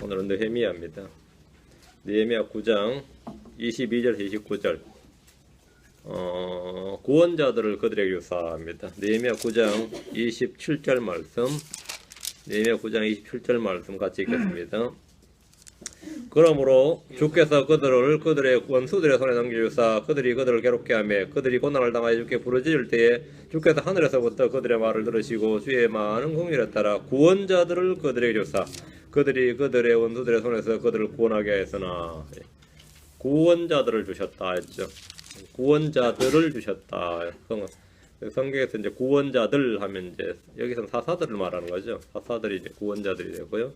오늘은 느헤미야입니다. 느헤미야 9장 22절 29절 구원자들을 그들에게 유사합니다. 느헤미야 9장 27절 말씀, 느헤미야 9장 27절 말씀 같이 읽겠습니다. 그러므로 주께서 그들을 그들의 원수들의 손에 넘겨주사 그들이 그들을 괴롭게 하며 그들이 고난을 당하여 주께 부르짖을 때에 주께서 하늘에서부터 그들의 말을 들으시고 주의 많은 긍휼에 따라 구원자들을 그들에게 주사 그들이 그들의 원수들의 손에서 그들을 구원하게 하였으나 구원자들을 주셨다 했죠. 구원자들을 주셨다. 성경에서 이제 구원자들 하면 이제 여기서는 사사들을 말하는 거죠. 사사들이 이제 구원자들이 되고요.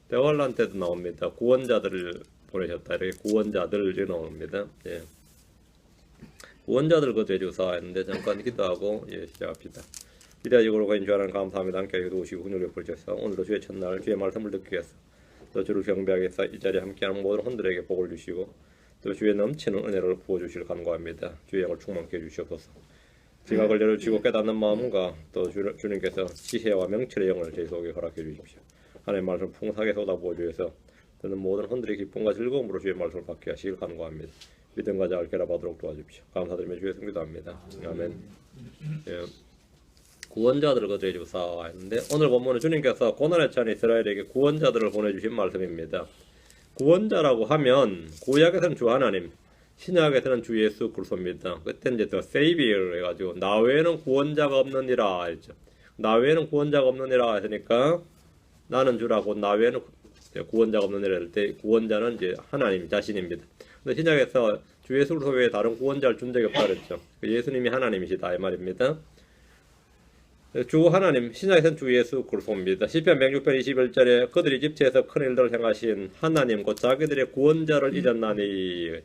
대활란 때도 나옵니다. 구원자들을 보내셨다. 이렇게 구원자들이 나옵니다. 예. 구원자들 그들에게 주사 했는데 잠깐 기도하고 시작합시다. 기대하시고 거인 줄 아는 감사합니다. 함께 해주시고 훈육을 보셔서 오늘도 주의 첫날 주의 말씀을 듣기 위해서 또 주를 경배하기 위해서 이 자리에 함께하는 모든 혼들에게 복을 주시고 또 주의 넘치는 은혜를 부어주실 간구합니다. 주의 영을 충만케 해주시옵소서. 지각을 내려주시고 깨닫는 마음과 또 주님께서 지혜와 명철의 영을 제 속에 허락해 주십시오. 하나님의 말씀을 풍성하게 쏟아부어 주셔서 듣는 모든 혼들의 기쁨과 즐거움으로 주의 말씀을 받게 하시길 간구합니다. 믿음과 자를 결합하도록 도와주십시오. 감사드리며 주의 성기도 합니다. 아멘. 예. 구원자들을 그들에게 주사 했는데 오늘 본문은 주님께서 고난에 처한 이스라엘에게 구원자들을 보내주신 말씀입니다. 구원자라고 하면 구약에서는 주 하나님, 신약에서는 주 예수 그리스도입니다. 그때 이제 더 세이비어를 해가지고 나 외에는 구원자가 없느니라 했죠. 나 외에는 구원자가 없느니라 했으니까 나는 주라고 나 외에는 구원자가 없느니라 할 때 구원자는 이제 하나님 자신입니다. 근데 신약에서 주 예수 그리스도 외에 다른 구원자를 준 적이 없다 그랬죠. 예수님이 하나님이시다 이 말입니다. 주 하나님, 신약에서는 주 예수 그리스도입니다. 시편 106편 21절에 그들이 집체에서 큰 일들을 행하신 하나님 곧 자기들의 구원자를 잊었나니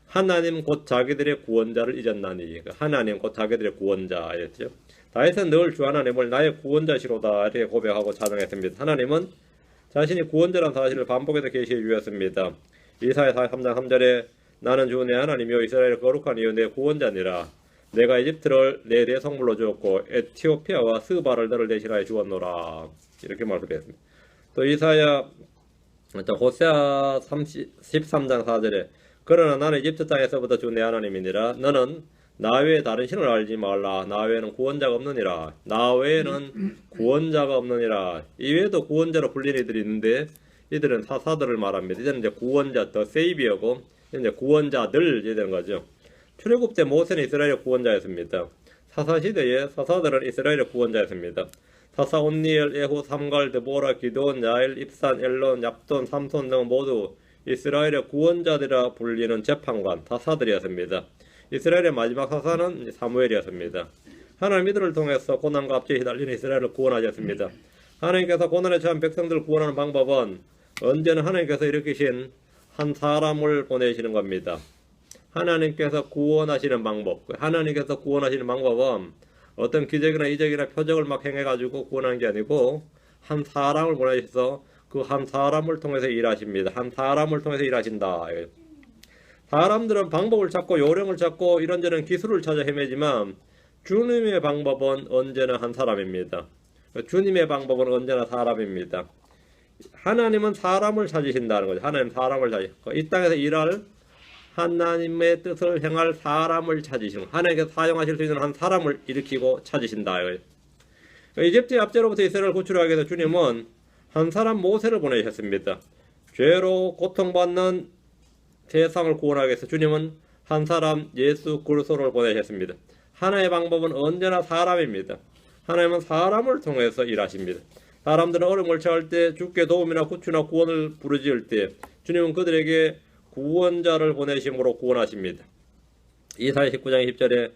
하나님 곧 자기들의 구원자를 잊었나니 하나님 곧 자기들의 구원자였죠. 다윗은 늘 주 하나님을 나의 구원자시로다 이렇게 고백하고 찬양했습니다. 하나님은 자신이 구원자라는 사실을 반복해서 계시해 주셨습니다. 이사야 43장 3절에 나는 주 내 하나님이요 이스라엘의 거룩한 이여 내 구원자니라. 내가 이집트를 내 대성물로 주었고 에티오피아와 스바를 너를 대신하여 주었노라. 이렇게 말씀했습니다. 또 이사야 호세아 13장 4절에 그러나 나는 이집트 땅에서부터 주 내 하나님이니라. 너는 나 외에 다른 신을 알지 말라. 나 외에는 구원자가 없느니라. 나 외에는 구원자가 없느니라. 이외에도 구원자로 불리는 이들이 있는데 이들은 사사들을 말합니다. 이제는 이제 구원자 더 세이비어고 이제 구원자들 이제 되는 거죠. 출애굽 때 모세는 이스라엘의 구원자였습니다. 사사시대에 사사들은 이스라엘의 구원자였습니다. 사사 온니엘, 에후, 삼갈, 드보라, 기드온, 야일, 입산, 엘론, 얍돈, 삼손 등 모두 이스라엘의 구원자들이라 불리는 재판관, 사사들이었습니다. 이스라엘의 마지막 사사는 사무엘이었습니다. 하나님 이들을 통해서 고난과 압제에 휘달리는 이스라엘을 구원하셨습니다. 하나님께서 고난에 처한 백성들을 구원하는 방법은 언제나 하나님께서 일으키신 한 사람을 보내시는 겁니다. 하나님께서 구원하시는 방법, 하나님께서 구원하시는 방법은 어떤 기적이나 이적이나 표적을 막 행해가지고 구원하는 게 아니고 한 사람을 보내셔서 그 한 사람을 통해서 일하십니다. 한 사람을 통해서 일하신다. 사람들은 방법을 찾고 요령을 찾고 이런저런 기술을 찾아 헤매지만 주님의 방법은 언제나 한 사람입니다. 주님의 방법은 언제나 사람입니다. 하나님은 사람을 찾으신다는 거죠. 하나님 사람을 찾으시고 이 땅에서 일할 하나님의 뜻을 행할 사람을 찾으시는 하나님께서 사용하실 수 있는 한 사람을 일으키고 찾으신다. 이집트의 압제로부터 이스라엘을 구출하기 위해서 주님은 한 사람 모세를 보내셨습니다. 죄로 고통받는 세상을 구원하기 위해서 주님은 한 사람 예수 그리스도를 보내셨습니다. 하나님의 방법은 언제나 사람입니다. 하나님은 사람을 통해서 일하십니다. 사람들은 어려움을 처할 때 주께 도움이나 구출이나 구원을 부르짖을 때 주님은 그들에게 구원자를 보내심으로 구원하십니다. 이사야 19장 20절에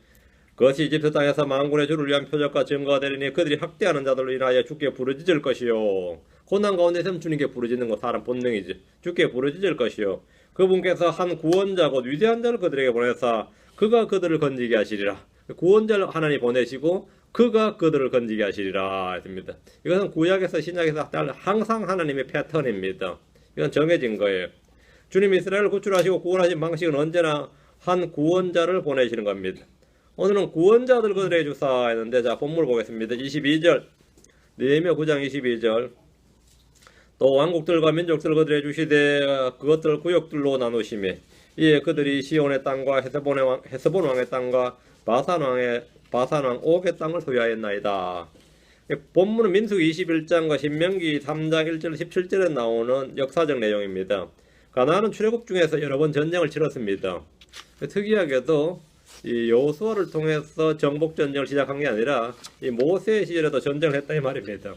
그것이 이집트 땅에서 만군의 주를 위한 표적과 증거가 되리니 그들이 학대하는 자들로 인하여 주께 부르짖을 것이요. 고난 가운데 있으면 주님께 부르짖는 거 사람 본능이지. 주께 부르짖을 것이요. 그분께서 한 구원자 곧 위대한 자를 그들에게 보내사 그가 그들을 건지게 하시리라. 구원자를 하나님 보내시고 그가 그들을 건지게 하시리라 했습니다. 이것은 구약에서 신약에서 항상 하나님의 패턴입니다. 이건 정해진 거예요. 주님이 이스라엘을 구출하시고 구원하신 방식은 언제나 한 구원자를 보내시는 겁니다. 오늘은 구원자들 그들에게 주사 했는데 자 본문을 보겠습니다. 22절 느헤미야 9장 22절 또 왕국들과 민족들 그들에 주시되 그것들 구역들로 나누시며 이에 그들이 시온의 땅과 헤스본 왕의 땅과 바산 왕 옥의 땅을 소유하였나이다. 본문은 민수기 21장과 신명기 3장 1절 17절에 나오는 역사적 내용입니다. 가나안은 출애굽 중에서 여러 번 전쟁을 치렀습니다. 특이하게도 이 여호수아를 통해서 정복 전쟁을 시작한 게 아니라 이 모세 시절에도 전쟁을 했다 이 말입니다.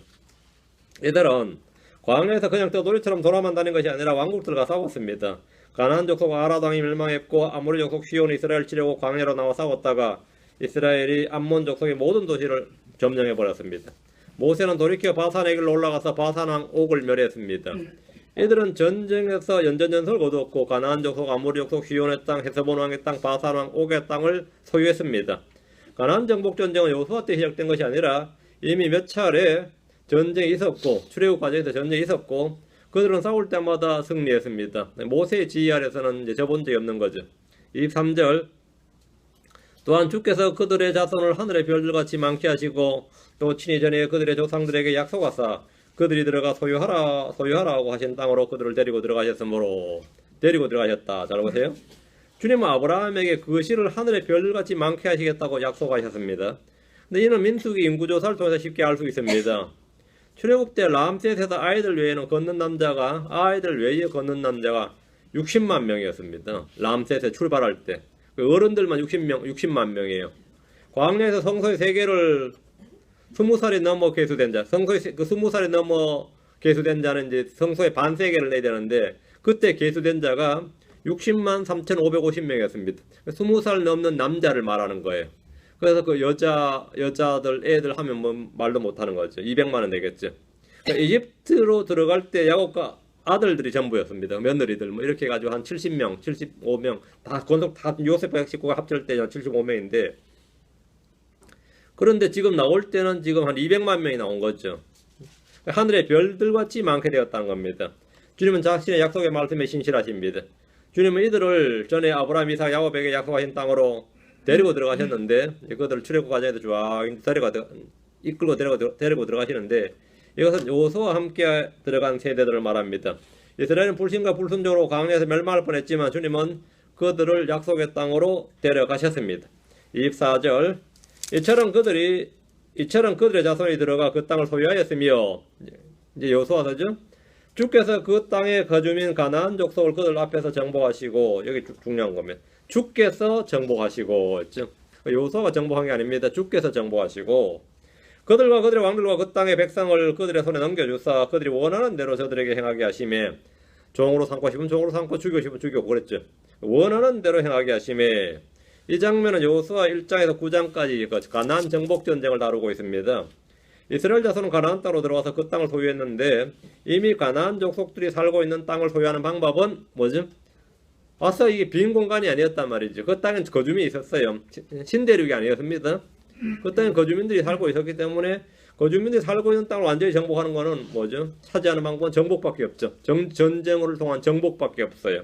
이들은 광야에서 그냥 떠돌이처럼 돌아만 다닌 것이 아니라 왕국들과 싸웠습니다. 가나안 족속 아라도 왕이 멸망했고 아모리 족속 시온이 이스라엘을 치려고 광야로 나와 싸웠다가 이스라엘이 암몬 족속의 모든 도시를 점령해 버렸습니다. 모세는 돌이켜 바산의 길로 올라가서 바산 왕 옥을 멸했습니다. 이들은 전쟁에서 연전연승을 거두었고 가나안 족속, 아모리 족속, 시온의 땅, 헤스본 왕의 땅, 바산 왕 옥의 땅을 소유했습니다. 가나안 정복 전쟁은 여호수아 때 시작된 것이 아니라 이미 몇 차례 전쟁이 있었고 출애굽 과정에서 전쟁이 있었고 그들은 싸울 때마다 승리했습니다. 모세의 지휘 아래서는 이제 접은 적이 없는 거죠. 23절 또한 주께서 그들의 자손을 하늘의 별들같이 많게 하시고 또 친히 전에 그들의 조상들에게 약속하사 그들이 들어가 소유하라고 하신 땅으로 그들을 데리고 들어가셨으므로 데리고 들어가셨다. 잘 보세요. 주님은 아브라함에게 그 시를 하늘의 별들같이 많게 하시겠다고 약속하셨습니다. 근데 이는 민수기 인구조사를 통해서 쉽게 알 수 있습니다. 출애굽 때 람셋에서 아이들 외에 걷는 남자가 60만 명이었습니다. 람셋에 출발할 때 어른들만 60만 명이에요. 광야에서 성소의 세계를 20살이 넘어 개수된 자, 성소의 그 20살이 넘어 개수된 자는 이제 성소의 반세계를 내야 되는데 그때 개수된 자가 60만 3,550명이었습니다. 20살 넘는 남자를 말하는 거예요. 그래서 그 여자들, 애들 하면 뭐 말도 못하는 거죠. 200만 원 되겠죠. 그러니까 이집트로 들어갈 때 야곱과 아들들이 전부였습니다. 며느리들 뭐 이렇게 해가지고 한 70명, 75명 다 요셉과 식구가 합칠 때 75명인데 그런데 지금 나올 때는 지금 한 200만 명이 나온 거죠. 하늘의 별들같이 많게 되었다는 겁니다. 주님은 자신의 약속의 말씀에 신실하십니다. 주님은 이들을 전에 아브라함, 이삭, 야곱에게 약속하신 땅으로 데리고 들어가셨는데 그들을 출애굽 과정에서 쫙 이끌고 데리고 들어가시는데 이것은 여호수아와 함께 들어간 세대들을 말합니다. 이스라엘은 불신과 불순종으로 광야에서 멸망할 뻔했지만 주님은 그들을 약속의 땅으로 데려가셨습니다. 24절 이처럼 그들의 자손이 들어가 그 땅을 소유하였으며 이제 여호수아서죠. 주께서 그 땅의 거주민 가나안 족속을 그들 앞에서 정복하시고 여기 중요한 겁니다. 주께서 정복하시고 여호수아가 정복한 게 아닙니다. 주께서 정복하시고 그들과 그들의 왕들과 그 땅의 백성을 그들의 손에 넘겨주사 그들이 원하는 대로 저들에게 행하게 하심에 종으로 삼고 싶으면 종으로 삼고 죽이고 싶으면 죽이고 그랬죠. 원하는 대로 행하게 하심에 이 장면은 여호수아 1장에서 9장까지 가나안 정복 전쟁을 다루고 있습니다. 이스라엘 자손은 가나안 땅으로 들어와서 그 땅을 소유했는데 이미 가나안 족속들이 살고 있는 땅을 소유하는 방법은 뭐죠? 와서 이게 빈 공간이 아니었단 말이죠. 그 땅엔 거주민이 있었어요. 신대륙이 아니었습니다. 그 땅엔 거주민들이 살고 있었기 때문에 거주민들이 살고 있는 땅을 완전히 정복하는 것은 뭐죠? 차지하는 방법은 정복밖에 없죠. 전쟁을 통한 정복밖에 없어요.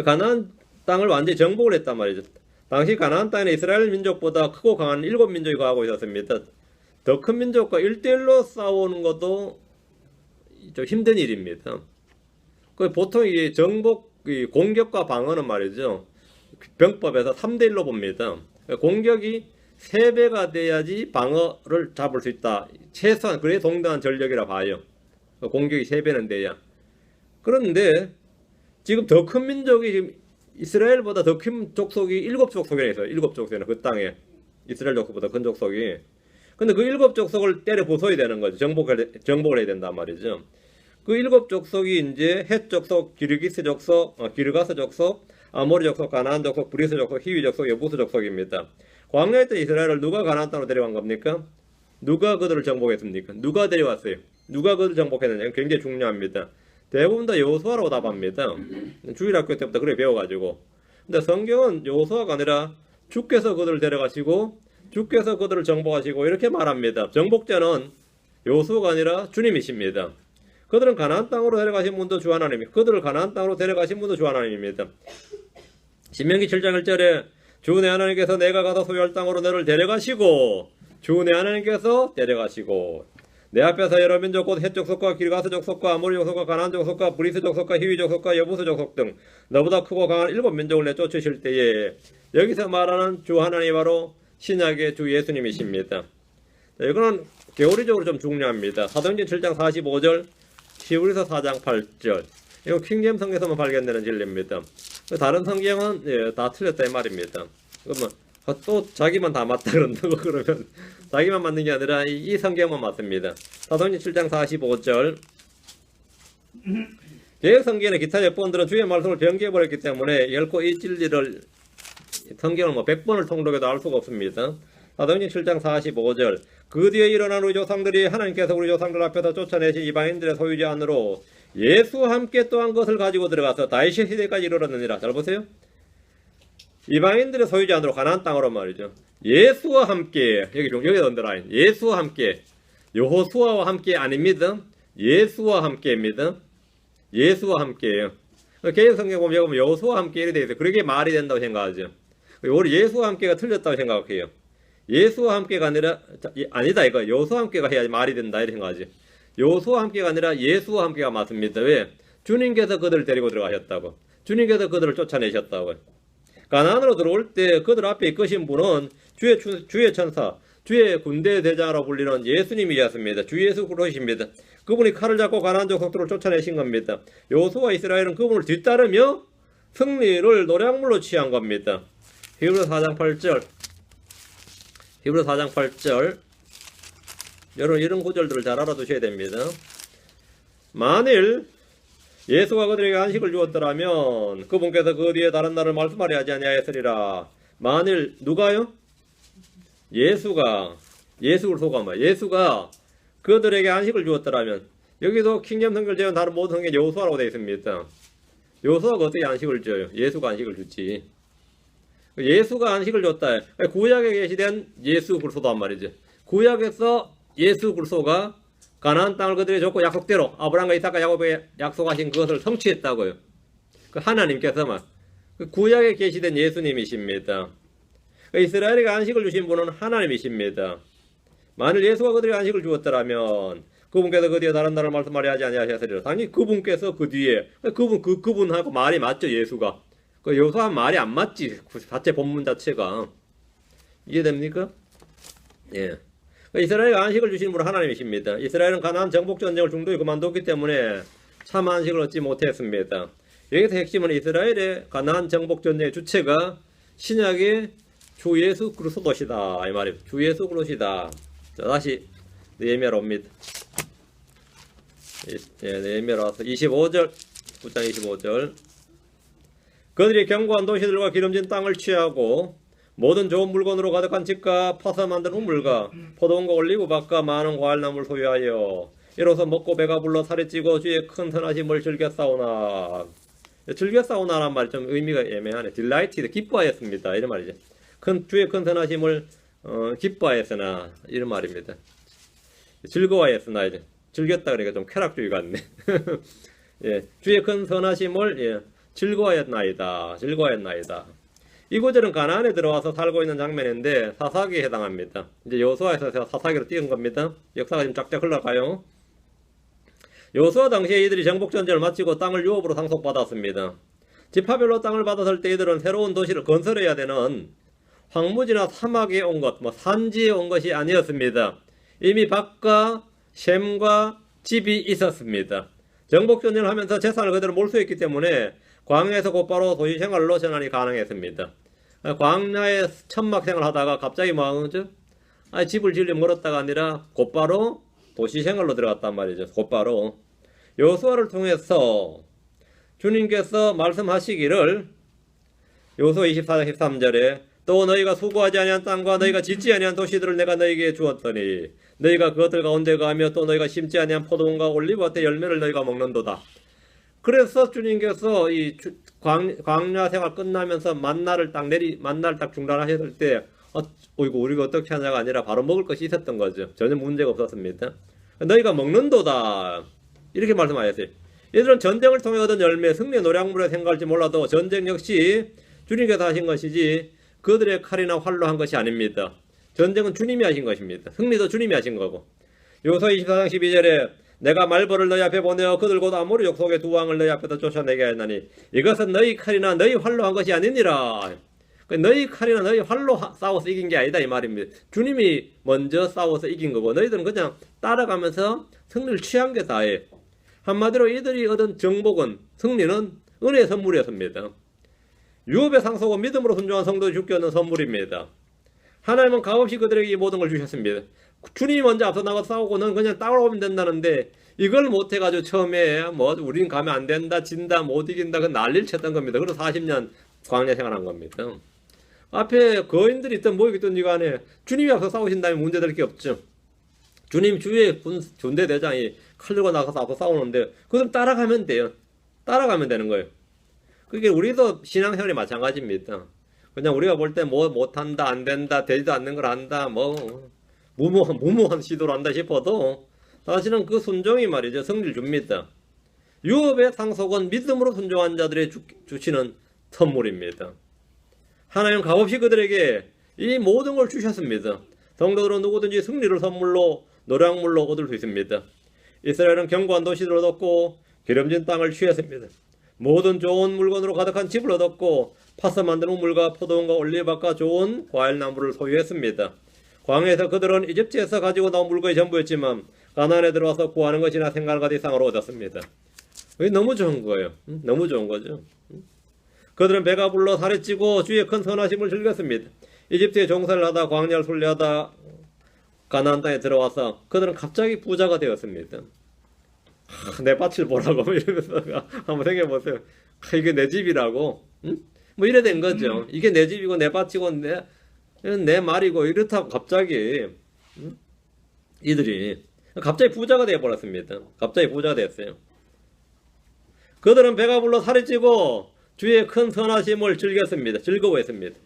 가나안 땅을 완전히 정복을 했단 말이죠. 당시 가나안 땅에는 이스라엘 민족보다 크고 강한 7민족이 거하고 있었습니다. 더 큰 민족과 1대1로 싸우는 것도 좀 힘든 일입니다. 보통 이 정복, 공격과 방어는 말이죠. 병법에서 3대1로 봅니다. 공격이 3배가 돼야지 방어를 잡을 수 있다. 최소한 그래 동등한 전력이라 봐요. 공격이 3배는 돼야. 그런데 지금 더 큰 민족이 지금 이스라엘보다 더 큰 족속이 7족속이나 있어요. 7족속이나 그 땅에 이스라엘 족속보다 큰 족속이. 근데 그 7족속을 때려 부숴야 되는 거죠. 정복을 해야 된단 말이죠. 그 7족속이 이제 헷 족속, 기르가스 족속, 아모리 족속, 가나안 족속, 브리스 족속, 히위 족속, 여부스 족속입니다. 광야에 있던 이스라엘을 누가 가나안 땅으로 데려간 겁니까? 누가 그들을 정복했습니까? 누가 데려왔어요? 누가 그들을 정복했느냐? 굉장히 중요합니다. 대부분 다 여호수아라고 답합니다. 주일학교 때부터 그래 배워가지고. 근데 성경은 여호수아가 아니라 주께서 그들을 데려가시고 주께서 그들을 정복하시고 이렇게 말합니다. 정복자는 여호수아가 아니라 주님이십니다. 그들은 가나안 땅으로 데려가신 분도 주 하나님입니다. 그들을 가나안 땅으로 데려가신 분도 주 하나님입니다. 신명기 7장 1절에 주 내 하나님께서 내가 가서 소유할 땅으로 너를 데려가시고 주 내 하나님께서 데려가시고 내 앞에서 여러 민족 곧 헷 족속과 기르가스 족속과 아모리 족속과 가나안 족속과 브리스 족속과 히위 족속과 여부스 족속 등 너보다 크고 강한 7민족을 내쫓으실 때에 여기서 말하는 주 하나님이 바로 신약의 주 예수님이십니다. 이거는 교리적으로 좀 중요합니다. 사도행전 7장 45절, 히브리서 4장 8절. 이거 킹제임 성경에서만 발견되는 진리입니다. 다른 성경은 다 틀렸다 이 말입니다. 그러면 또 자기만 다 맞다 그런다고 그러면 자기만 맞는 게 아니라 이 성경만 맞습니다. 사도행전 7장 45절. 개혁 성경의 기타 역본들은 주의 말씀을 변개해버렸기 때문에 결코 이 진리를 성경을 100번을 통독해도 알 수가 없습니다. 사도행전 7장 45절. 그 뒤에 일어난 우리 조상들이 하나님께서 우리 조상들 앞에서 쫓아내신 이방인들의 소유지 안으로 예수와 함께 또한 것을 가지고 들어가서 다윗의 시대까지 이르렀느니라. 잘 보세요. 이방인들의 소유지 안으로 가나안 땅으로 말이죠. 예수와 함께, 여기 언더라인. 예수와 함께. 여호수아와 함께 아닙니다. 예수와 함께입니다. 예수와 함께예요. 개혁 성경 보면 여호수아와 함께 이렇게 되어 있어요. 그러게 말이 된다고 생각하죠. 우리 예수와 함께가 틀렸다고 생각해요. 예수와 함께가 아니다 이거 여호수아와 함께가 해야지 말이 된다 이렇게 생각하지. 여호수아와 함께가 아니라 예수와 함께가 맞습니다. 왜? 주님께서 그들을 데리고 들어가셨다고. 주님께서 그들을 쫓아내셨다고. 가나안으로 들어올 때 그들 앞에 이끄신 분은 주의 천사, 주의 군대 대장으로 불리는 예수님이었습니다. 주 예수 그리스도십니다. 그분이 칼을 잡고 가나안 족속들을 쫓아내신 겁니다. 여호수아와 이스라엘은 그분을 뒤따르며 승리를 노량물로 취한 겁니다. 히브리서 4장 8절. 히브리서 4장 8절. 여러분 이런 구절들을 잘 알아두셔야 됩니다. 만일 예수가 그들에게 안식을 주었더라면 그분께서 그 뒤에 다른 날을 말씀하려 하지 아니하였으리라. 만일 누가요? 예수가 그들에게 안식을 주었더라면 여기도 킹제임 성경을 제외한 다른 모든 성경에 여호수아라고 되어 있습니다. 여호수아가 어떻게 안식을 줘요? 예수가 안식을 주지. 예수가 안식을 줬다. 구약에 계시된 예수 그리스도도 한 말이죠. 구약에서 예수 그리스도가 가나안 땅을 그들에게 줬고 약속대로 아브라함과 이삭과 야곱에게 약속하신 그것을 성취했다고요. 그 하나님께서만. 그 구약에 계시된 예수님이십니다. 이스라엘에게 안식을 주신 분은 하나님이십니다. 만일 예수가 그들에게 안식을 주었더라면 그분께서 그 뒤에 다른 날을 말씀하려 하지 아니하셨으리라. 당연히 그분께서 그 뒤에 그분하고 말이 맞죠. 예수가. 그 여호수아 말이 안 맞지. 자체 본문 자체가. 이해됩니까? 예. 이스라엘에 안식을 주신 분은 하나님이십니다. 이스라엘은 가나안 정복 전쟁을 중도에 그만뒀기 때문에 참 안식을 얻지 못했습니다. 여기서 핵심은 이스라엘의 가나안 정복 전쟁의 주체가 신약의 주 예수 그리스도시다 이 말이에요. 주 예수 그리스도시다. 자, 다시 느헤미야로 옵니다. 느헤미야로 와서 25절 9장 25절. 그들이 견고한 도시들과 기름진 땅을 취하고 모든 좋은 물건으로 가득한 집과 파서 만든 우물과 포도원과 올리브밭과 많은 과일나무를 소유하여 이로써 먹고 배가 불러 살이 찌고 주의 큰 선하심을 즐겨 싸우나. 즐겨 싸우나란 말이 좀 의미가 애매하네. 딜라이티드 기뻐하였습니다 이런 말이죠. 주의 큰 선하심을 기뻐하였으나 이런 말입니다. 즐거워하였으나 이제 즐겼다 그러니까 좀 쾌락주의 같네. 예, 주의 큰 선하심을 즐거워하였나이다. 이 구절은 가나안에 들어와서 살고 있는 장면인데 사사기에 해당합니다. 이제 여호수아에서 사사기로 띄운 겁니다. 역사가 지금 쫙쫙 흘러가요. 여호수아 당시에 이들이 정복 전쟁을 마치고 땅을 유업으로 상속받았습니다. 지파별로 땅을 받았을 때 이들은 새로운 도시를 건설해야 되는 황무지나 사막에 온 것, 산지에 온 것이 아니었습니다. 이미 밭과 셈과 집이 있었습니다. 정복 전쟁을 하면서 재산을 그대로 몰수했기 때문에 광야에서 곧바로 도시 생활로 전환이 가능했습니다. 광야에 천막 생활을 하다가 갑자기 뭐하죠? 집을 지으려면 멀었다가 아니라 곧바로 도시 생활로 들어갔단 말이죠. 곧바로. 여호수아를 통해서 주님께서 말씀하시기를 여호수아 24장 13절에 또 너희가 수고하지 아니한 땅과 너희가 짓지 아니한 도시들을 내가 너희에게 주었더니 너희가 그것들 가운데 가며 또 너희가 심지 아니한 포도원과 올리브밭의 열매를 너희가 먹는도다. 그래서 주님께서 이 광야 생활 끝나면서 만나를 딱 중단하셨을 때 어이구 우리가 어떻게 하냐가 아니라 바로 먹을 것이 있었던 거죠. 전혀 문제가 없었습니다. 너희가 먹는도다 이렇게 말씀하셨어요. 이들은 전쟁을 통해 얻은 열매 승리의 노량물에 생각할지 몰라도 전쟁 역시 주님께서 하신 것이지 그들의 칼이나 활로 한 것이 아닙니다. 전쟁은 주님이 하신 것입니다. 승리도 주님이 하신 거고 요서 24장 12절에 내가 말벌을 너희 앞에 보내어 그들 곧 아모리 족속의 두 왕을 너희 앞에서 쫓아내게 하였나니 이것은 너희 칼이나 너희 활로 한 것이 아니니라. 너희 칼이나 너희 활로 싸워서 이긴 게 아니다 이 말입니다. 주님이 먼저 싸워서 이긴 거고 너희들은 그냥 따라가면서 승리를 취한 게 다예요. 한마디로 이들이 얻은 정복은, 승리는 은혜의 선물이었습니다. 유업의 상속은 믿음으로 순종한 성도의 주께 얻는 선물입니다. 하나님은 값없이 그들에게 이 모든 걸 주셨습니다. 주님이 먼저 앞서 나가 싸우고 넌 그냥 따라오면 된다는데 이걸 못해가지고 처음에 뭐 우린 가면 안 된다, 진다, 못 이긴다 그 난리를 쳤던 겁니다. 그래서 40년 광야 생활한 겁니다. 앞에 거인들이 있든 뭐 있든 간에 주님이 앞서 싸우신다면 문제될 게 없죠. 주님 주위에 군대 대장이 칼 들고 나가서 앞서 싸우는데 그들 따라가면 돼요. 따라가면 되는 거예요. 그게 우리도 신앙생활이 마찬가지입니다. 그냥 우리가 볼 때 뭐 못한다, 안 된다, 되지도 않는 걸 한다, 뭐 무모한 시도를 한다 싶어도 사실은 그 순종이 말이죠. 승리를 줍니다. 유업의 상속은 믿음으로 순종한 자들의 주시는 선물입니다. 하나님 값없이 그들에게 이 모든 걸 주셨습니다. 성도들은 누구든지 승리를 선물로 노량물로 얻을 수 있습니다. 이스라엘은 견고한 도시를 얻었고 기름진 땅을 취했습니다. 모든 좋은 물건으로 가득한 집을 얻었고 파서 만드는 물과 포도원과 올리브과 좋은 과일나무를 소유했습니다. 광야에서 그들은 이집트에서 가지고 나온 물건이 전부였지만 가나안에 들어와서 구하는 것이나 생각을 가진 이상으로 얻었습니다. 이게 너무 좋은 거예요. 너무 좋은 거죠. 그들은 배가 불러 살이 찌고 주의 큰 선하심을 즐겼습니다. 이집트에 종살이를 하다 광야를 순례하다 가나안 땅에 들어와서 그들은 갑자기 부자가 되었습니다. 내 밭을 보라고 이러면서 한번 생각해보세요. 이게 내 집이라고? 뭐 이래 된 거죠. 이게 내 집이고 내 밭이고 내 말이고 이렇다고 갑자기 이들이 갑자기 부자가 되어버렸습니다. 갑자기 부자가 됐어요. 그들은 배가 불러 살이 찌고 주의 큰 선하심을 즐겼습니다. 즐거워했습니다.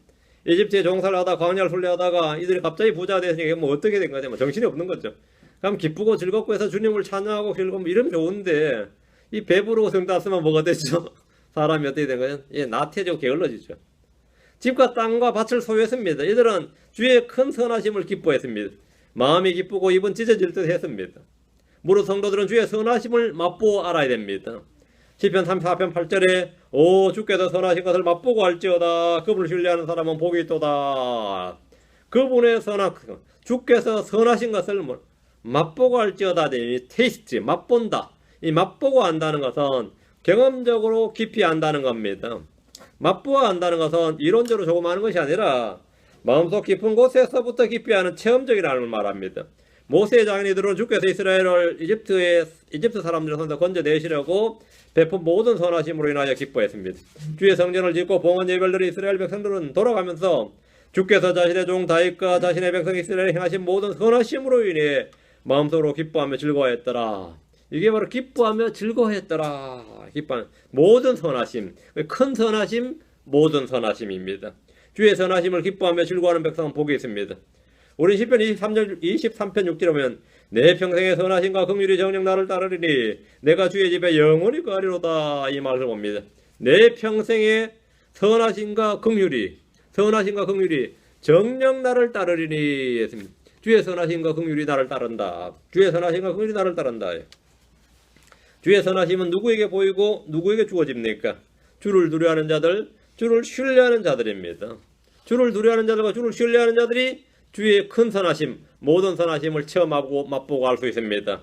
이집트에 종살을 하다 광야를 순례하다가 이들이 갑자기 부자가 됐으니까 뭐 어떻게 된 거죠? 뭐 정신이 없는 거죠. 그럼 기쁘고 즐겁고 해서 주님을 찬양하고 즐거움 이러면 좋은데 이 배부르고 성땄으면 뭐가 되죠? 사람이 어떻게 된 거예요? 예, 나태해지고 게을러지죠. 집과 땅과 밭을 소유했습니다. 이들은 주의 큰 선하심을 기뻐했습니다. 마음이 기쁘고 입은 찢어질 듯 했습니다. 무릇 성도들은 주의 선하심을 맛보아 알아야 됩니다. 시편 34편 8절에 오 주께서 선하신 것을 맛보고 알지어다. 그분을 신뢰하는 사람은 복이 있도다. 그분의 주께서 선하신 것을 맛보고 알지어다. 테이스트, 맛본다. 이 맛보고 안다는 것은 경험적으로 깊이 안다는 겁니다. 맛보아 안다는 것은 이론적으로 조금 아는 것이 아니라 마음속 깊은 곳에서부터 깊이 아는 체험적이라는 말합니다. 모세의 장인이들은 주께서 이스라엘을 이집트 사람들의 손에서 건져내시려고 베푼 모든 선하심으로 인하여 기뻐했습니다. 주의 성전을 짓고 봉헌 예배를 드린 이스라엘 백성들은 돌아가면서 주께서 자신의 종 다윗과 자신의 백성 이스라엘에 행하신 모든 선하심으로 인해 마음속으로 기뻐하며 즐거워했더라. 이게 바로 기뻐하며 즐거워했더라. 기뻐하는 모든 선하심, 큰 선하심, 모든 선하심입니다. 주의 선하심을 기뻐하며 즐거워하는 백성은 복이 있습니다. 우리 시편 23편 6절에 보면 내 평생의 선하심과 긍휼이 정녕 나를 따르리니 내가 주의 집에 영원히 거하리로다 이 말을 봅니다. 내 평생의 선하심과 긍휼이 정녕 나를 따르리니 했습니다. 주의 선하심과 긍휼이 나를 따른다. 주의 선하심과 긍휼이 나를 따른다. 주의 선하심은 누구에게 보이고 누구에게 주어집니까? 주를 두려워하는 자들, 주를 신뢰하는 자들입니다. 주를 두려워하는 자들과 주를 신뢰하는 자들이 주의 큰 선하심, 모든 선하심을 체험하고 맛보고 알 수 있습니다.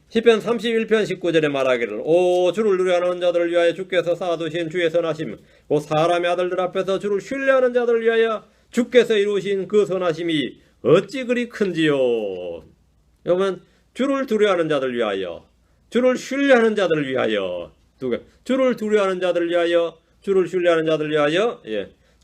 시편 31편 19절에 말하기를 오 주를 두려워하는 자들을 위하여 주께서 쌓아두신 주의 선하심 곧 사람의 아들들 앞에서 주를 신뢰하는 자들을 위하여 주께서 이루신 그 선하심이 어찌 그리 큰지요. 여러분 주를 두려워하는 자들을 위하여 주를 신뢰하는 자들을 위하여 주를 두려워하는 자들을 위하여 주를 신뢰하는 자들을 위하여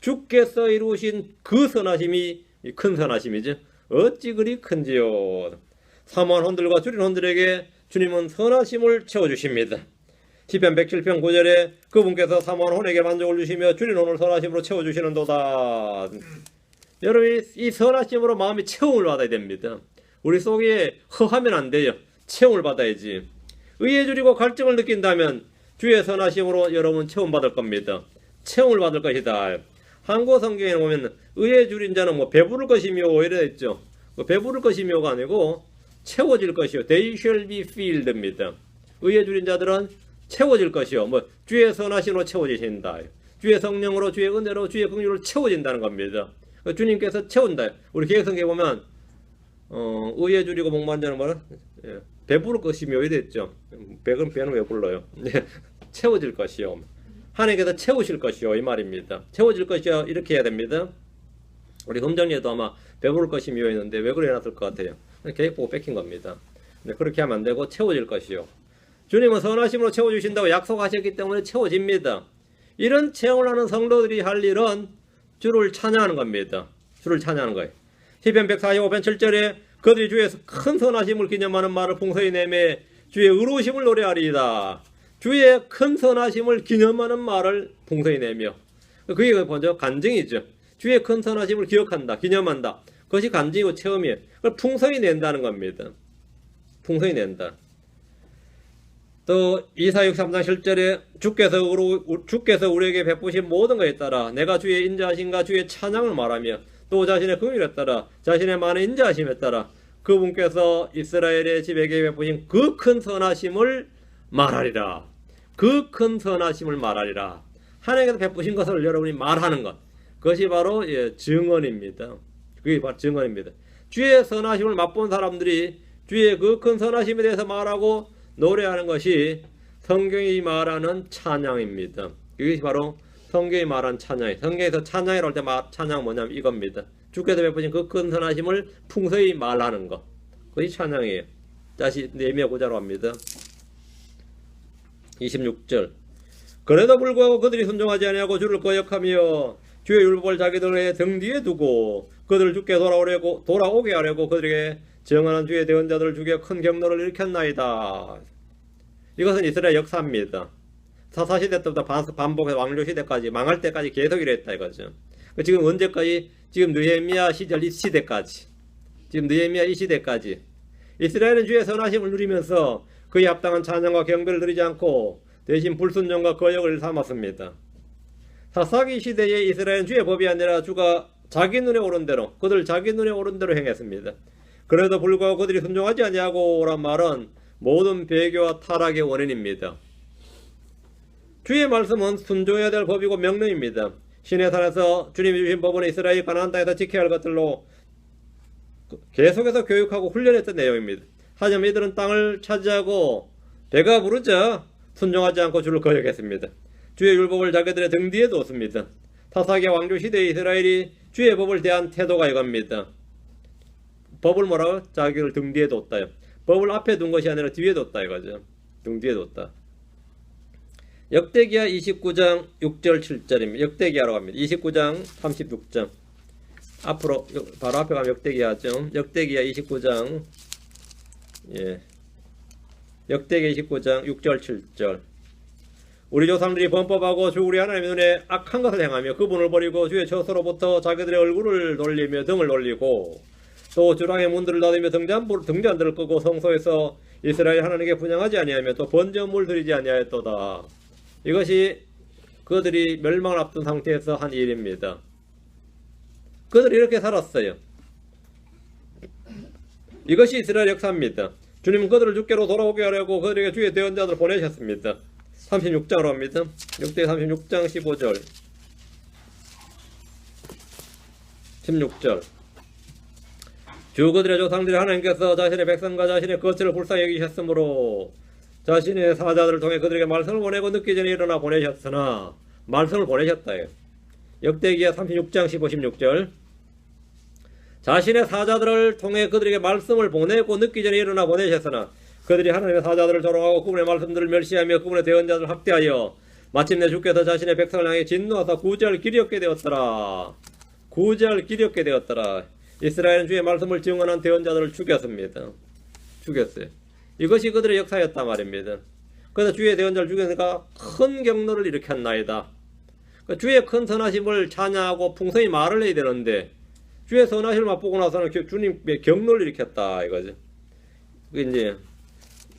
주께서 이루신 그 선하심이 큰 선하심이죠. 어찌 그리 큰지요. 사모한 혼들과 줄인 혼들에게 주님은 선하심을 채워주십니다. 시편 107편 9절에 그분께서 사모한 혼에게 만족을 주시며 줄인 혼을 선하심으로 채워주시는도다. 여러분 이 선하심으로 마음이 채움을 받아야 됩니다. 우리 속에 허하면 안 돼요. 채움을 받아야지. 의에 줄이고 갈증을 느낀다면 주의 선하심으로 여러분 채움받을 겁니다. 채움을 받을 것이다. 한국 성경에 보면 의에 줄인 자는 배부를 것이며 이래 있죠. 배부를 것이며가 아니고 채워질 것이요. They shall be filled입니다. 의에 줄인 자들은 채워질 것이요. 뭐 주의 선하심으로 채워지신다. 주의 성령으로, 주의 은혜로, 주의 긍휼로 채워진다는 겁니다. 주님께서 채운다. 우리 계획성경에 보면 의에 줄이고 목마른 자는 뭐는 배부를 것이 묘해됐죠. 배는 왜 불러요? 채워질 것이요. 하나님께서 채우실 것이요, 이 말입니다. 채워질 것이요, 이렇게 해야 됩니다. 우리 금정리에도 아마 배부를 것이 묘했는데 왜 그래 놨을 것 같아요. 계획 보고 뺏긴 겁니다. 그렇게 하면 안 되고 채워질 것이요. 주님은 선하심으로 채워주신다고 약속하셨기 때문에 채워집니다. 이런 체험을 하는 성도들이 할 일은 주를 찬양하는 겁니다. 주를 찬양하는 거예요. 시편 145편 7절에 그들이 주의 큰 선하심을 기념하는 말을 풍성히 내매 주의 의로우심을 노래하리이다. 주의 큰 선하심을 기념하는 말을 풍성히 내며, 그게 먼저 간증이죠. 주의 큰 선하심을 기억한다, 기념한다. 그것이 간증이고 체험이에요. 그걸 풍성히 낸다는 겁니다. 풍성히 낸다. 또 이사야 63장 7절에 주께서 우리에게 베푸신 모든 것에 따라 내가 주의 인자하심과 주의 찬양을 말하며 또 자신의 긍휼에 따라 자신의 많은 인자하심에 따라 그분께서 이스라엘의 집에게 베푸신 그 큰 선하심을 말하리라. 그 큰 선하심을 말하리라. 하나님께서 베푸신 것을 여러분이 말하는 것, 그것이 바로 증언입니다. 그게 바로 증언입니다. 주의 선하심을 맛본 사람들이 주의 그 큰 선하심에 대해서 말하고 노래하는 것이 성경이 말하는 찬양입니다. 이것이 바로 성경이 말하는 찬양이에요. 성경에서 찬양이라고 할 때 찬양 뭐냐면 이겁니다. 주께서 베푸신 그 큰 선하심을 풍성히 말하는 것, 그것이 찬양이에요. 다시 네미야 9자로 합니다. 26절. 그래도 불구하고 그들이 순종하지 아니하고 주를 거역하며 주의 율법을 자기들의 등 뒤에 두고 그들을 주께 돌아오게 하려고 그들에게 정하는 주의 대언자들을 죽여 큰 경로를 일으켰나이다. 이것은 이스라엘 역사입니다. 사사시대 때부터 반복해서 왕조시대까지 망할 때까지 계속 이랬다 이거죠. 지금 언제까지? 지금 느헤미야 시절 이 시대까지, 지금 느헤미야 이 시대까지 이스라엘은 주의 선하심을 누리면서 그에 합당한 찬양과 경배를 드리지 않고 대신 불순종과 거역을 삼았습니다. 사사기 시대의 이스라엘은 주의 법이 아니라 주가 자기 눈에 오른 대로, 그들 자기 눈에 오른 대로 행했습니다. 그래도 불구하고 그들이 순종하지 아니하고란 말은 모든 배교와 타락의 원인입니다. 주의 말씀은 순종해야 될 법이고 명령입니다. 신의 산에서 주님이 주신 법은 이스라엘이 가나안 땅에서 지켜야 할 것들로 계속해서 교육하고 훈련했던 내용입니다. 하지만 이들은 땅을 차지하고 배가 부르자 순종하지 않고 주를 거역했습니다. 주의 율법을 자기들의 등 뒤에 뒀습니다. 사사기 왕조 시대의 이스라엘이 주의 법을 대한 태도가 이겁니다. 법을 뭐라고? 자기를 등 뒤에 뒀다요. 법을 앞에 둔 것이 아니라 뒤에 뒀다 이거죠. 등 뒤에 뒀다. 역대기야 29장 6절 7절입니다. 역대기야라고 합니다. 29장 36장. 앞으로 바로 앞에 가면 역대기야죠. 역대기야 29장 역대기 29장 6절 7절. 우리 조상들이 범법하고 주 우리 하나님의 눈에 악한 것을 행하며 그분을 버리고 주의 처소로부터 자기들의 얼굴을 돌리며 등을 돌리고 또 주랑의 문들을 닫으며 등잔들을 끄고 성소에서 이스라엘 하나님께 분향하지 아니하며 또 번제물을 드리지 아니하였도다. 이것이 그들이 멸망을 앞둔 상태에서 한 일입니다. 그들이 이렇게 살았어요. 이것이 이스라엘 역사입니다. 주님은 그들을 주께로 돌아오게 하려고 그들에게 주의 대언자들을 보내셨습니다. 36장으로 합니다. 역대 36장 15절 16절. 주 그들의 조상들이 하나님께서 자신의 백성과 자신의 거처를 불쌍히 여기셨으므로 자신의 사자들을 통해 그들에게 말씀을 보내고 늦기 전에 일어나 보내셨으나 말씀을 보내셨다. 역대기야 36장 15, 16절. 자신의 사자들을 통해 그들에게 말씀을 보내고 늦기 전에 일어나 보내셨으나 그들이 하나님의 사자들을 조롱하고 그분의 말씀들을 멸시하며 그분의 대언자들을 학대하여 마침내 주께서 자신의 백성을 향해 진노하사 구제할 길이 없게 되었더라. 구제할 길이 없게 되었더라. 이스라엘은 주의 말씀을 증언한 대언자들을 죽였습니다. 죽였어요. 이것이 그들의 역사였단 말입니다. 그래서 주의 대언자를 죽였으니까 큰 경로를 일으켰나이다. 주의 큰 선하심을 찬양하고 풍성히 말을 해야 되는데 주의 선하심을 맛보고 나서는 주님의 경로를 일으켰다 이거죠. 그게 이제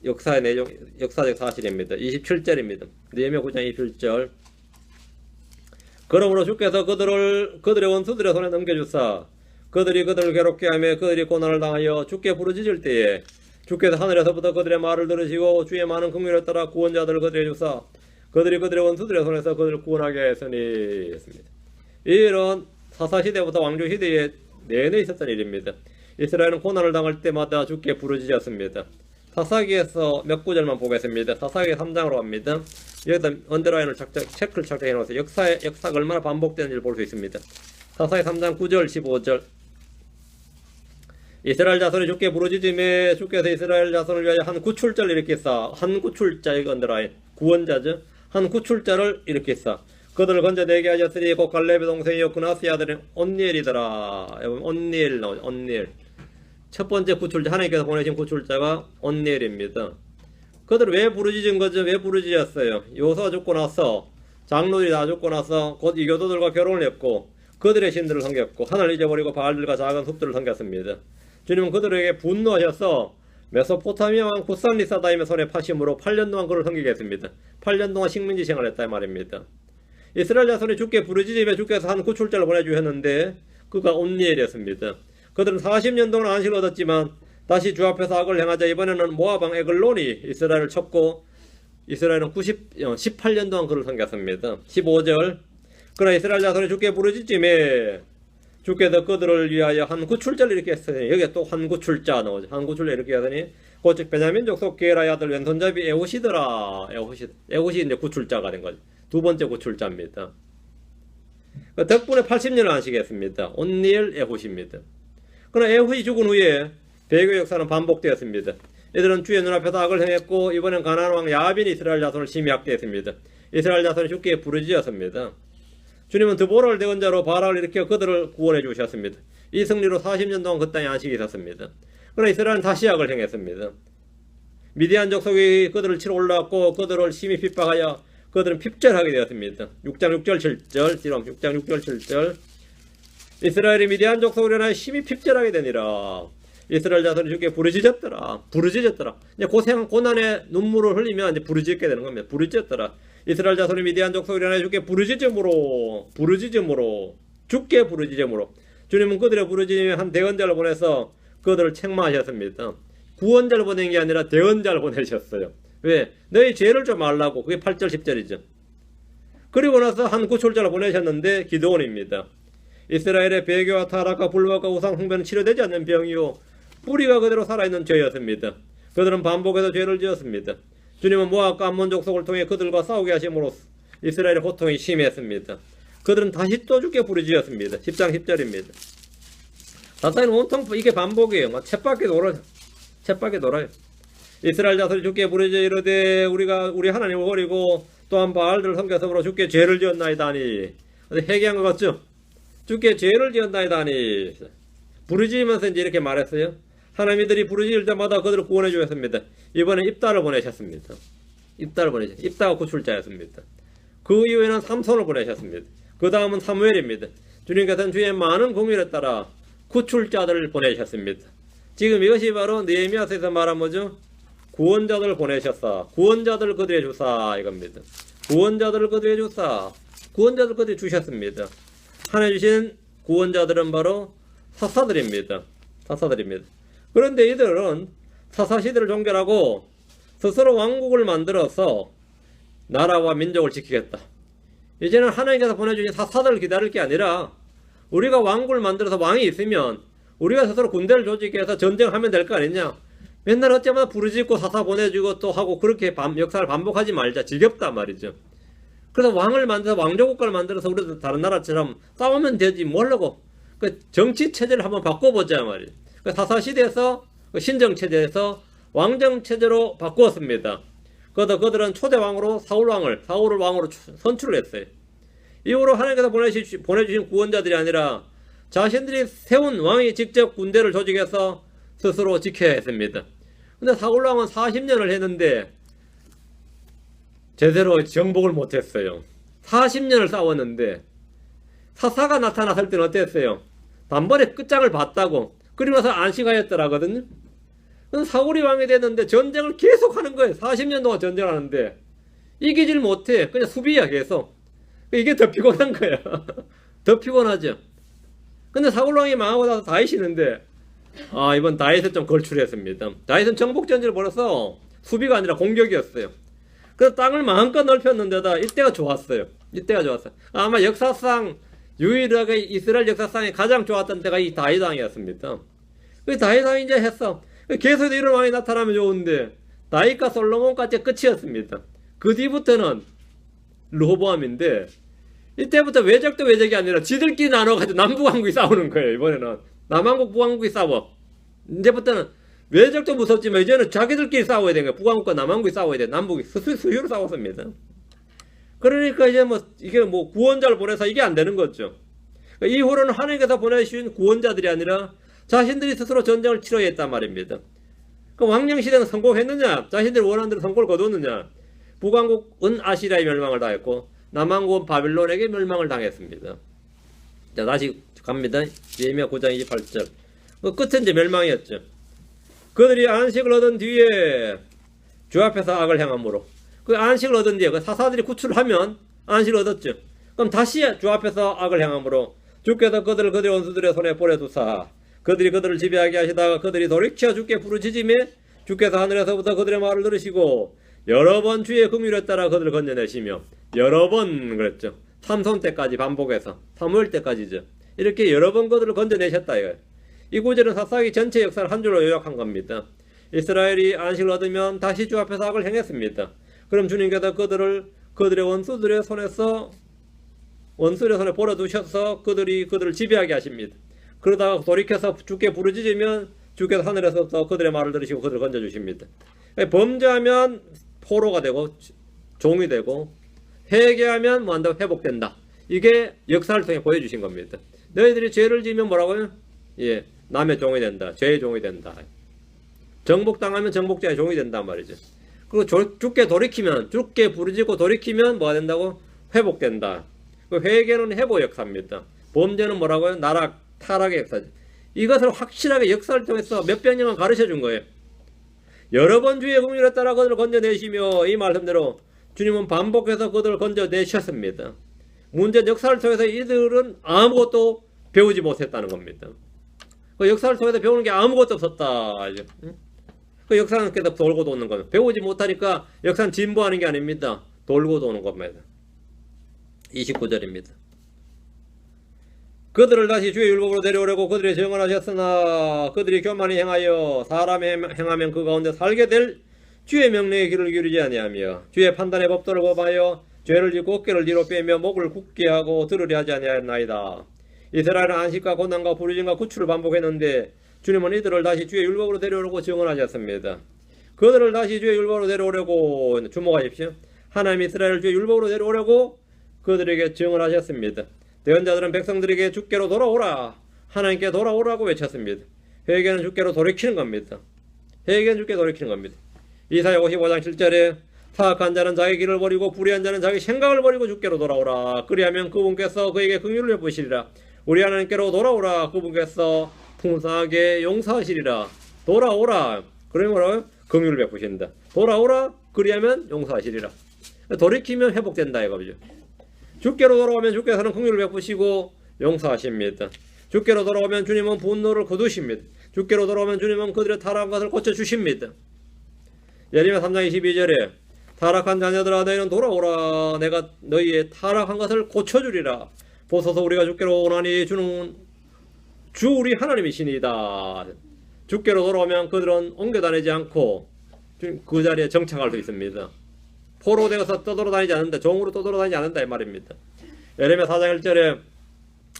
역사의 내용, 역사적 사실입니다. 27절입니다. 느헤미야 9장 27절. 그러므로 주께서 그들의 원수들의 손에 넘겨주사 그들이 그들을 괴롭게 하며 그들이 고난을 당하여 주께 부르짖을 때에 주께서 하늘에서부터 그들의 말을 들으시고 주의 많은 긍휼에 따라 구원자들을 그들에게 주사 그들이 그들의 원수들의 손에서 그들을 구원하게 하였으니 했습니다. 이 일은 사사시대부터 왕조시대에 내내 있었던 일입니다. 이스라엘은 고난을 당할 때마다 주께 부르짖었습니다. 사사기에서 몇 구절만 보겠습니다. 사사기 3장으로 갑니다. 여기다 언더라인을 체크를 착착해 놓으세요. 역사가 얼마나 반복되는지를 볼 수 있습니다. 사사기 3장 9절 15절 이스라엘 자손이 주께 부르짖음에 주께서 이스라엘 자손을 위하여 한 구출자를 일으켰사. 한 구출자, 이거 언더라인 구원자죠. 한 구출자를 일으켰사. 그들을 건져내게 하셨으니 곧 갈렙의 동생이요 그나스의 아들인 온니엘이더라. 온니엘 나오죠. 온니엘. 첫 번째 구출자, 하나님께서 보내신 구출자가 온니엘입니다. 그들을 왜 부르짖은 거죠? 왜 부르짖었어요? 요소가 죽고 나서 장로들이 다 죽고 나서 곧 이교도들과 결혼을 했고 그들의 신들을 섬겼고 하늘을 잊어버리고 바알들과 작은 숲들을 섬겼습니다. 주님은 그들에게 분노하셔서 메소포타미아 왕 구산리사다임의 손에 파심으로 8년 동안 그를 섬기게 했습니다. 8년 동안 식민지 생활을 했다 이 말입니다. 이스라엘 자손이 주께 부르짖음에 주께서 한 구출자를 보내주셨는데 그가 온니엘이었습니다. 그들은 40년 동안 안식을 얻었지만 다시 주 앞에서 악을 행하자 이번에는 모압왕 에글론이 이스라엘을 쳤고 이스라엘은 18년 동안 그를 섬겼습니다. 15절 그러나 이스라엘 자손이 주께 부르짖음에 주께서 그들을 위하여 한 구출자를 이렇게 했으니 여기에 또 한 구출자 나오죠. 한 구출자 이렇게 하더니 곧 베냐민 족속 게라의 아들 왼손잡이 에호시더라. 에호시 이제 구출자가 된 거죠. 두 번째 구출자입니다. 덕분에 80년을 안식했습니다. 온니엘 에호시입니다. 그러나 에호시 죽은 후에 배교 역사는 반복되었습니다. 이들은 주의 눈앞에서 악을 행했고 이번엔 가나안 왕 야빈이 이스라엘 자손을 심히 학대했습니다. 이스라엘 자손이 주께 부르짖었습니다. 주님은 드보라를 대언자로 바락을 일으켜 그들을 구원해 주셨습니다. 이 승리로 40년 동안 그 땅에 안식이 있었습니다. 그러나 이스라엘은 다시 악을 행했습니다. 미디안 족속이 그들을 치러 올라왔고 그들을 심히 핍박하여 그들은 핍절하게 되었습니다. 6장 6절 7절 지금 6장 6절 7절 이스라엘이 미디안 족속으로 인하여 심히 핍절하게 되니라. 이스라엘 자손이 주께 부르짖었더라. 이제 고난의 눈물을 흘리면 이제 부르짖게 되는 겁니다. 부르짖었더라. 이스라엘 자손이 미디안 족속으로 인하여 주께 부르짖음으로 주께 부르짖음으로 주님은 그들의 부르짖음에 한 대언자를 보내서 그들을 책망하셨습니다. 구원자를 보낸 게 아니라 대언자를 보내셨어요. 왜? 너희 죄를 좀 알라고. 그게 8절 10절이죠. 그리고 나서 한 구출자를 보내셨는데 기드온입니다. 이스라엘의 배교와 타락과 불법과 우상 숭배는 치료되지 않는 병이요 뿌리가 그대로 살아있는 죄였습니다. 그들은 반복해서 죄를 지었습니다. 주님은 모압과 암몬 족속을 통해 그들과 싸우게 하심으로 이스라엘의 고통이 심했습니다. 그들은 다시 또 주께 부르짖었습니다. 10장 10절입니다. 사탄은 온통 이게 반복이에요. 막 쳇바퀴 돌아요. 이스라엘 자손이 주께 부르짖어 이르되 우리 하나님을 버리고 또한 바알들을 섬겨서므로 주께 죄를 지었나이다니. 회개한 것 같죠? 주께 죄를 지었나이다니. 부르짖으면서 이제 이렇게 말했어요. 하나님들이 부르짖을 때마다 그들을 구원해 주셨습니다. 이번에 입다를 보내셨습니다. 입다가 구출자였습니다. 그 이후에는 삼손을 보내셨습니다. 그 다음은 사무엘입니다. 주님께서는 주의 많은 공의에 따라 구출자들을 보내셨습니다. 지금 이것이 바로 느헤미야서에서 말한 뭐죠? 구원자들을 보내셨사. 구원자들을 그들에게 주사 이겁니다. 구원자들을 그들에게 주사. 구원자들 그들에게 주셨습니다. 하나님 주신 구원자들은 바로 사사들입니다. 그런데 이들은 사사시대를 종결하고 스스로 왕국을 만들어서 나라와 민족을 지키겠다. 이제는 하나님께서 보내주신 사사들을 기다릴 게 아니라 우리가 왕국을 만들어서 왕이 있으면 우리가 스스로 군대를 조직해서 전쟁하면 될 거 아니냐. 맨날 어째마다 부르짖고 사사 보내주고 또 하고 그렇게 역사를 반복하지 말자. 지겹단 말이죠. 그래서 왕을 만들어서 왕조국가를 만들어서 우리도 다른 나라처럼 싸우면 되지 뭐라고. 그 정치체제를 한번 바꿔보자 말이에요. 그 사사시대에서 신정체제에서 왕정체제로 바꾸었습니다. 그래서 그들은 초대왕으로 사울을 왕으로 선출을 했어요. 이후로 하나님께서 보내주신 구원자들이 아니라 자신들이 세운 왕이 직접 군대를 조직해서 스스로 지켜야 했습니다. 근데 사울왕은 40년을 했는데 제대로 정복을 못했어요. 40년을 싸웠는데 사사가 나타났을 때는 어땠어요? 단번에 끝장을 봤다고. 그리고 나서 안식하였더라거든요. 사울이 왕이 됐는데 전쟁을 계속 하는 거예요. 40년 동안 전쟁하는데 이기질 못해. 그냥 수비야 계속. 이게 더 피곤한 거야. 더 피곤하죠. 근데 사울왕이 망하고 나서 다윗이 있는데 이번 다윗은 좀 걸출했습니다. 다윗은 정복전지를 벌여서 수비가 아니라 공격이었어요. 그래서 땅을 마음껏 넓혔는데다 이때가 좋았어요. 이때가 좋았어요. 아마 역사상 유일하게 이스라엘 역사상에 가장 좋았던 때가 이 다윗 왕이었습니다. 그 다윗 왕이 이제 했어. 계속해서 이런 왕이 나타나면 좋은데 다윗과 솔로몬까지 끝이었습니다. 그 뒤부터는 르호보암인데 이때부터 외적도 외적이 아니라 지들끼리 나눠가지고 남북왕국이 싸우는 거예요. 이번에는 남한국 북왕국이 싸워. 이제부터는 외적도 무섭지만 이제는 자기들끼리 싸워야 되는 거예요. 북왕국과 남한국이 싸워야 돼. 남북이 수시로 싸웠습니다. 그러니까 이제 이게 구원자를 보내서 이게 안 되는 거죠. 그러니까 이후로는 하나님께서 보내주신 구원자들이 아니라 자신들이 스스로 전쟁을 치러야 했단 말입니다. 그 왕령시대는 성공했느냐? 자신들이 원하는 대로 성공을 거두었느냐? 북왕국은 아시리아의 멸망을 당했고 남한국은 바빌론에게 멸망을 당했습니다. 자, 다시 갑니다. 예레미야 9장 28절. 그 끝은 이제 멸망이었죠. 그들이 안식을 얻은 뒤에 주 앞에서 악을 행함으로, 그 안식을 얻은 뒤에 그 사사들이 구출을 하면 안식을 얻었죠. 그럼 다시 주 앞에서 악을 행함으로 주께서 그들을 그들의 원수들의 손에 버려두사 그들이 그들을 지배하게 하시다가 그들이 돌이켜 주께 부르짖으며 주께서 하늘에서부터 그들의 말을 들으시고 여러 번 주의 긍휼에 따라 그들을 건져내시며, 여러 번 그랬죠. 삼손 때까지 반복해서 사무엘 때까지죠. 이렇게 여러 번 그들을 건져내셨다 이거예요. 이 구절은 사사기 전체 역사를 한 줄로 요약한 겁니다. 이스라엘이 안식을 얻으면 다시 주 앞에서 악을 행했습니다. 그럼 주님께서 그들의 원수들의 손에 버려두셔서 그들을 지배하게 하십니다. 그러다가 돌이켜서 주께 부르짖으면 주께서 하늘에서부터 그들의 말을 들으시고 그들을 건져주십니다. 범죄하면 포로가 되고 종이 되고 회개하면 뭐한다고 회복된다. 이게 역사를 통해 보여주신 겁니다. 너희들이 죄를 지으면 뭐라고요? 예, 남의 종이 된다. 죄의 종이 된다. 정복당하면 정복자의 종이 된단 말이죠. 그리고 주께 돌이키면, 주께 부르짖고 돌이키면 뭐가 된다고? 회복된다. 그 회개는 회복 역사입니다. 범죄는 뭐라고요? 타락의 역사죠. 이것을 확실하게 역사를 통해서 몇백 년간 가르쳐 준 거예요. 여러 번 주의 긍휼에 따라 그들을 건져내시며, 이 말씀대로 주님은 반복해서 그들을 건져내셨습니다. 문제는 역사를 통해서 이들은 아무것도 배우지 못했다는 겁니다. 그 역사를 통해서 배우는 게 아무것도 없었다. 그 역사는 계속 돌고 도는 겁니다. 배우지 못하니까 역사는 진보하는 게 아닙니다. 돌고 도는 겁니다. 29절입니다. 그들을 다시 주의 율법으로 데려오려고 그들이 정을 하셨으나 그들이 교만히 행하여 사람이 행하면 그 가운데 살게 될 주의 명령에 귀를 기울이지 아니하며 주의 판단의 법도를 거부하여 죄를 짓고 어깨를 뒤로 빼며 목을 굳게 하고 들으려 하지 아니하였나이다. 이스라엘은 안식과 고난과 부르짖음과 구출을 반복했는데 주님은 이들을 다시 주의 율법으로 데려오려고 증언하셨습니다. 그들을 다시 주의 율법으로 데려오려고, 주목하십시오. 하나님 이스라엘을 주의 율법으로 데려오려고 그들에게 증언하셨습니다. 대언자들은 백성들에게 주께로 돌아오라, 하나님께 돌아오라고 외쳤습니다. 회개는 주께로 돌이키는 겁니다. 회개는 주께 돌이키는 겁니다. 이사야 55장 7절에 사악한 자는 자기 길을 버리고 불의한 자는 자기 생각을 버리고 주께로 돌아오라. 그리하면 그분께서 그에게 긍휼을 베푸시리라. 우리 하나님께로 돌아오라. 그분께서 풍성하게 용서하시리라. 돌아오라. 그러면 뭐라고요? 긍휼을 베푸신다. 돌아오라. 그리하면 용서하시리라. 돌이키면 회복된다 이거죠. 주께로 돌아오면 주께서는 긍휼을 베푸시고 용서하십니다. 주께로 돌아오면 주님은 분노를 거두십니다. 주께로 돌아오면 주님은 그들의 타락한 것을 고쳐주십니다. 예레미야 3장 22절에 타락한 자녀들아 너희는 돌아오라. 내가 너희의 타락한 것을 고쳐주리라. 보소서 우리가 주께로 오나니 주는 주 우리 하나님이시니이다. 주께로 돌아오면 그들은 옮겨다니지 않고 그 자리에 정착할 수 있습니다. 포로 되어서 떠돌아다니지 않는다. 종으로 떠돌아다니지 않는다 이 말입니다. 예레미야 4장 1절에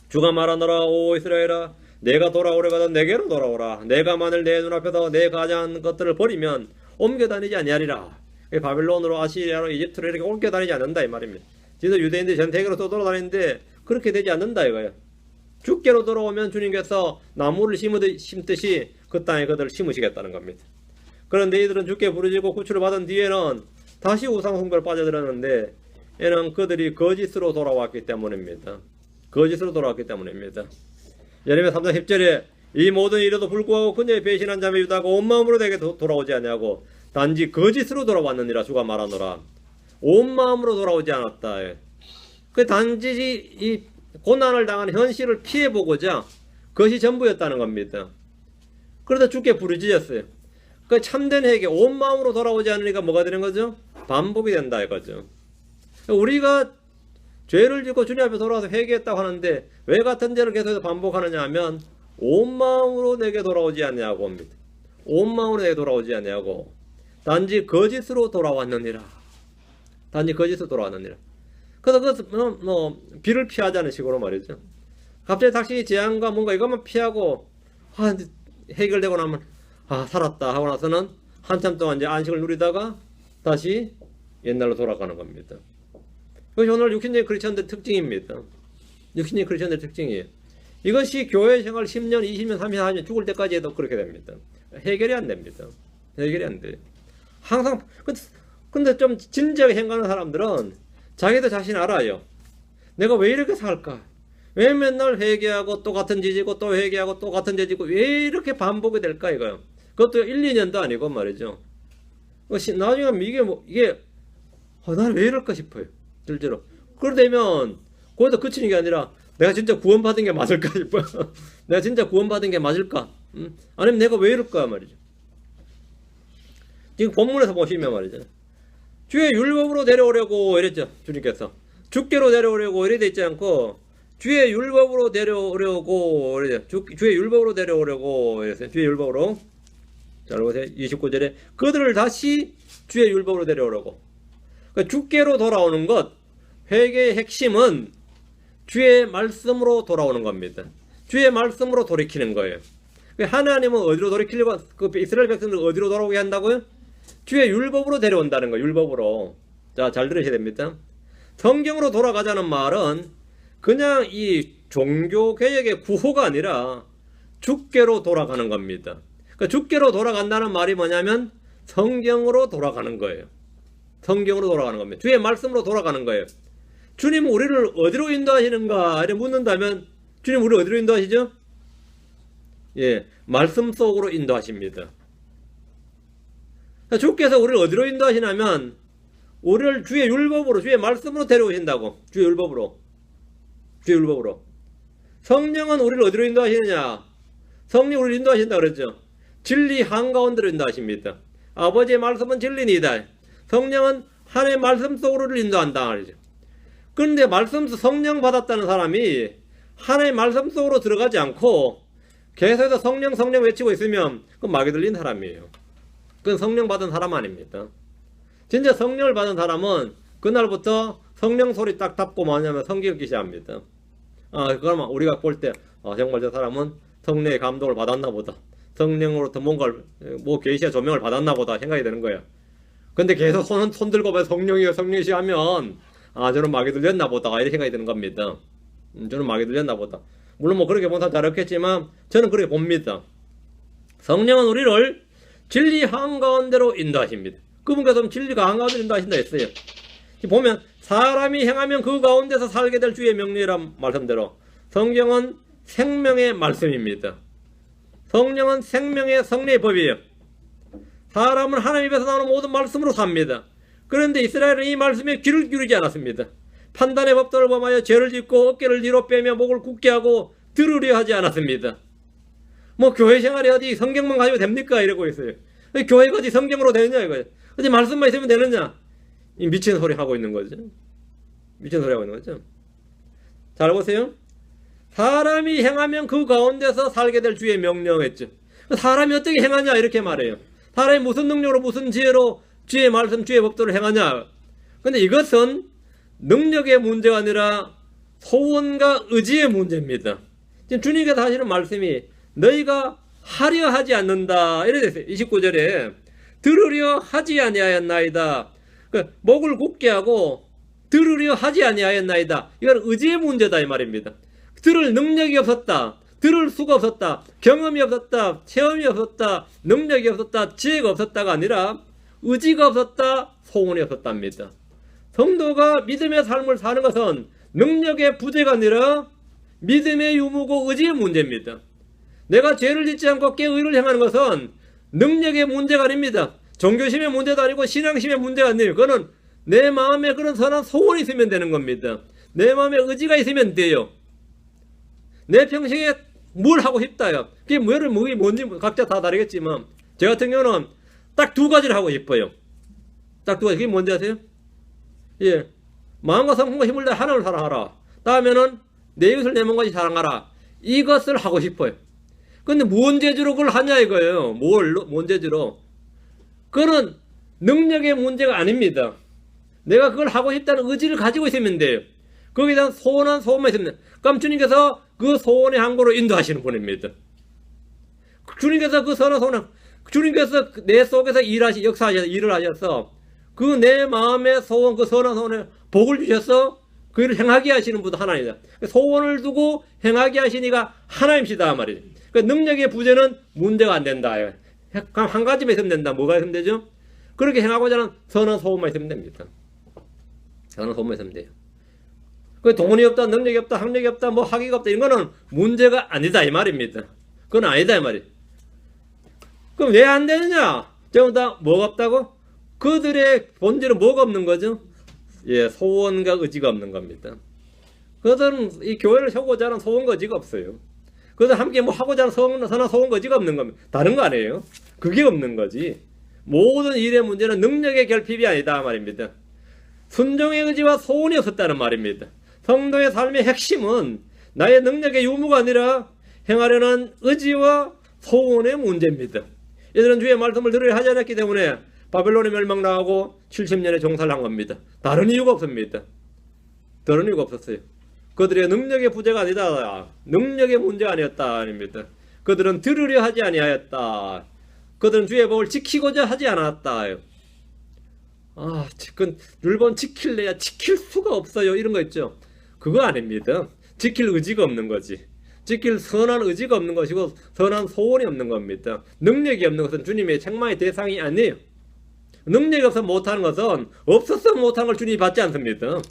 주가 말하노라. 오 이스라엘아 내가 돌아오려거든 내게로 돌아오라. 내가 만일 내 눈앞에서 내 가장한 것들을 버리면 옮겨다니지 아니하리라. 바빌론으로 아시리아로 이집트로 이렇게 옮겨다니지 않는다 이 말입니다. 진짜 유대인들이 전 세계로 떠돌아다니는데 그렇게 되지 않는다 이거예요. 주께로 돌아오면 주님께서 나무를 심듯이 그 땅에 그들을 심으시겠다는 겁니다. 그런데 이들은 주께 부르짖고 구출을 받은 뒤에는 다시 우상숭배를 빠져들었는데 이는 그들이 거짓으로 돌아왔기 때문입니다. 거짓으로 돌아왔기 때문입니다. 예레미야 3장 10절에 이 모든 일에도 불구하고 그녀의 배신한 자매 유다가 온 마음으로 내게 돌아오지 아니하고 단지 거짓으로 돌아왔느니라. 주가 말하노라. 온 마음으로 돌아오지 않았다. 그 단지 이 고난을 당한 현실을 피해보고자 그것이 전부였다는 겁니다. 그러다 주께 부르짖었어요. 그 참된 회개, 온 마음으로 돌아오지 않으니까 뭐가 되는 거죠? 반복이 된다 이거죠. 우리가 죄를 짓고 주님 앞에 돌아와서 회개했다고 하는데 왜 같은 죄를 계속해서 반복하느냐 하면 온 마음으로 내게 돌아오지 않냐고 합니다. 온 마음으로 내게 돌아오지 않냐고. 단지 거짓으로 돌아왔느니라. 단지 거짓으로 돌아왔느니라. 그래서 비를 피하자는 식으로 말이죠. 갑자기 당신이 재앙과 뭔가 이것만 피하고 해결되고 나면 살았다 하고 나서는 한참 동안 이제 안식을 누리다가 다시 옛날로 돌아가는 겁니다. 그것이 오늘 육신적인 크리스천들의 특징입니다. 육신적인 크리스천들의 특징이에요. 이것이 교회 생활 10년, 20년, 30년, 40년 죽을 때까지 해도 그렇게 됩니다. 해결이 안 됩니다. 해결이 안 돼요. 항상 근데 좀 진지하게 생각하는 사람들은 자기도 자신 알아요. 내가 왜 이렇게 살까? 왜 맨날 회개하고 또 같은 죄 지고 또 회개하고 또 같은 죄 지고 왜 이렇게 반복이 될까 이거요. 그것도 1, 2년도 아니고 말이죠. 나중에 이게 나는 왜 이럴까 싶어요. 실제로. 그러되면 거기서 그치는 게 아니라 내가 진짜 구원받은 게 맞을까 싶어요. 내가 진짜 구원받은 게 맞을까? 아니면 내가 왜 이럴까 말이죠. 지금 본문에서 보시면 말이죠. 주의 율법으로 데려오려고 이랬죠. 주님께서. 주께로 데려오려고 이래 있지 않고 주의 율법으로 데려오려고 이랬죠. 주의 율법으로 데려오려고 이랬어요. 주의 율법으로. 자, 보세요. 29절에 그들을 다시 주의 율법으로 데려오려고. 그러니까 주께로 돌아오는 것, 회개의 핵심은 주의 말씀으로 돌아오는 겁니다. 주의 말씀으로 돌이키는 거예요. 하나님은 어디로 돌이키려고, 이스라엘 백성들 어디로 돌아오게 한다고요? 주의 율법으로 데려온다는 거예요. 율법으로. 자, 잘 들으셔야 됩니다. 성경으로 돌아가자는 말은 그냥 이 종교개혁의 구호가 아니라 주께로 돌아가는 겁니다. 그러니까 주께로 돌아간다는 말이 뭐냐면 성경으로 돌아가는 거예요. 성경으로 돌아가는 겁니다. 주의 말씀으로 돌아가는 거예요. 주님은 우리를 어디로 인도하시는가 이렇게 묻는다면 주님 우리를 어디로 인도하시죠? 예, 말씀 속으로 인도하십니다. 주께서 우리를 어디로 인도하시냐면 우리를 주의 율법으로, 주의 말씀으로 데려오신다고. 주의 율법으로. 주의 율법으로. 성령은 우리를 어디로 인도하시느냐? 성령 우리를 인도하신다 그랬죠. 진리 한가운데로 인도하십니다. 아버지의 말씀은 진리니다. 성령은 하나님의 말씀 속으로 우리를 인도한다 그러죠. 그런데 성령 받았다는 사람이 하나님의 말씀 속으로 들어가지 않고 계속해서 성령 외치고 있으면 그건 마귀 들린 사람이에요. 그건 성령 받은 사람 아닙니다. 진짜 성령을 받은 사람은 그날부터 성령 소리 딱 답고 뭐냐면 성경 읽기 시작합니다. 그러면 우리가 볼 때 정말 저 사람은 성령의 감동을 받았나 보다. 성령으로부터 뭔가를 계시와 조명을 받았나 보다 생각이 되는 거예요. 근데 계속 손 들고 성령이요 성령이시 하면 저는 마귀 들렸나 보다 이렇게 생각이 드는 겁니다. 저는 마귀 들렸나 보다. 물론 그렇게 본 사람 잘 없겠지만 저는 그렇게 봅니다. 성령은 우리를 진리 한가운데로 인도하십니다. 그분께서 진리가 한가운데로 인도하신다 했어요. 보면 사람이 행하면 그 가운데서 살게 될 주의 명령이란 말씀대로 성경은 생명의 말씀입니다. 성령은 생명의 성리의 법이에요. 사람은 하나님 입에서 나오는 모든 말씀으로 삽니다. 그런데 이스라엘은 이 말씀에 귀를 기울이지 않았습니다. 판단의 법도를 범하여 죄를 짓고 어깨를 뒤로 빼며 목을 굳게 하고 들으려 하지 않았습니다. 교회 생활이 어디 성경만 가지고 됩니까? 이러고 있어요. 교회가 어디 성경으로 되느냐 이거예요. 어디 말씀만 있으면 되느냐? 이 미친 소리 하고 있는 거죠. 미친 소리 하고 있는 거죠. 잘 보세요. 사람이 행하면 그 가운데서 살게 될 주의 명령했죠. 사람이 어떻게 행하냐 이렇게 말해요. 사람이 무슨 능력으로 무슨 지혜로 주의 말씀 주의 법도를 행하냐. 근데 이것은 능력의 문제가 아니라 소원과 의지의 문제입니다. 지금 주님께서 하시는 말씀이 너희가 하려 하지 않는다 이래 됐어요. 29절에 들으려 하지 아니하였나이다. 목을 굳게 하고 들으려 하지 아니하였나이다. 이건 의지의 문제다 이 말입니다. 들을 능력이 없었다. 들을 수가 없었다. 경험이 없었다. 체험이 없었다. 능력이 없었다. 지혜가 없었다가 아니라 의지가 없었다. 소원이 없었답니다. 성도가 믿음의 삶을 사는 것은 능력의 부재가 아니라 믿음의 유무고 의지의 문제입니다. 내가 죄를 짓지 않고 깨의를 행하는 것은 능력의 문제가 아닙니다. 종교심의 문제도 아니고 신앙심의 문제가 아니에요. 그거는 내 마음에 그런 선한 소원이 있으면 되는 겁니다. 내 마음에 의지가 있으면 돼요. 내 평생에 뭘 하고 싶다요. 그게 뭐게 뭔지 각자 다 다르겠지만 제 같은 경우는 딱 두 가지를 하고 싶어요. 딱 두 가지. 그게 뭔지 아세요? 예, 마음과 성품과 힘을 다해 하나님을 사랑하라. 다음에는 내 이웃을 내 몸같이 사랑하라. 이것을 하고 싶어요. 근데 뭔 재주로 그걸 하냐 이거예요. 뭔 재주로? 그거는 능력의 문제가 아닙니다. 내가 그걸 하고 싶다는 의지를 가지고 있으면 돼요. 거기에 대한 소원한 소원만 있으면 돼요. 그럼 주님께서 그 소원의 항구로 인도하시는 분입니다. 주님께서 그 선한 소원, 주님께서 내 속에서 역사하셔서 일을 하셔서 그 내 마음의 소원, 그 선한 소원에 복을 주셔서 그 일을 행하게 하시는 분도 하나님이다. 소원을 두고 행하게 하시니까 하나님이시다 말이죠. 그 능력의 부재는 문제가 안 된다. 한 가지만 있으면 된다. 뭐가 있으면 되죠? 그렇게 행하고자 하는 선한 소원만 있으면 됩니다. 선한 소원만 있으면 돼요. 그 돈이 없다, 능력이 없다, 학력이 없다, 뭐 학위가 없다, 이런 거는 문제가 아니다 이 말입니다. 그건 아니다 이 말이에요. 그럼 왜 안 되느냐? 전부 다 뭐가 없다고? 그들의 본질은 뭐가 없는 거죠? 예, 소원과 의지가 없는 겁니다. 그들은 이 교회를 하고자 하는 소원과 의지가 없어요. 그들 함께 뭐 하고자 하는 선한 소원과 의지가 없는 겁니다. 다른 거 아니에요? 그게 없는 거지. 모든 일의 문제는 능력의 결핍이 아니다 말입니다. 순종의 의지와 소원이 없었다는 말입니다. 성도의 삶의 핵심은 나의 능력의 유무가 아니라 행하려는 의지와 소원의 문제입니다. 이들은 주의 말씀을 들으려 하지 않았기 때문에 바벨론에 멸망당하고 70년의 종살을 한 겁니다. 다른 이유가 없습니다. 다른 이유가 없었어요. 그들의 능력의 부재가 아니다. 능력의 문제가 아니었다 아닙니다. 그들은 들으려 하지 아니하였다. 그들은 주의 법을 지키고자 하지 않았다. 그건 율법 지킬래야 지킬 수가 없어요. 이런 거 있죠. 그거 아닙니다. 지킬 의지가 없는 거지. 지킬 선한 의지가 없는 것이고 선한 소원이 없는 겁니다. 능력이 없는 것은 주님의 책망의 대상이 아니에요. 능력이 없어서 못하는 것은 없어서 못하는 걸 주님이 받지 않습니다.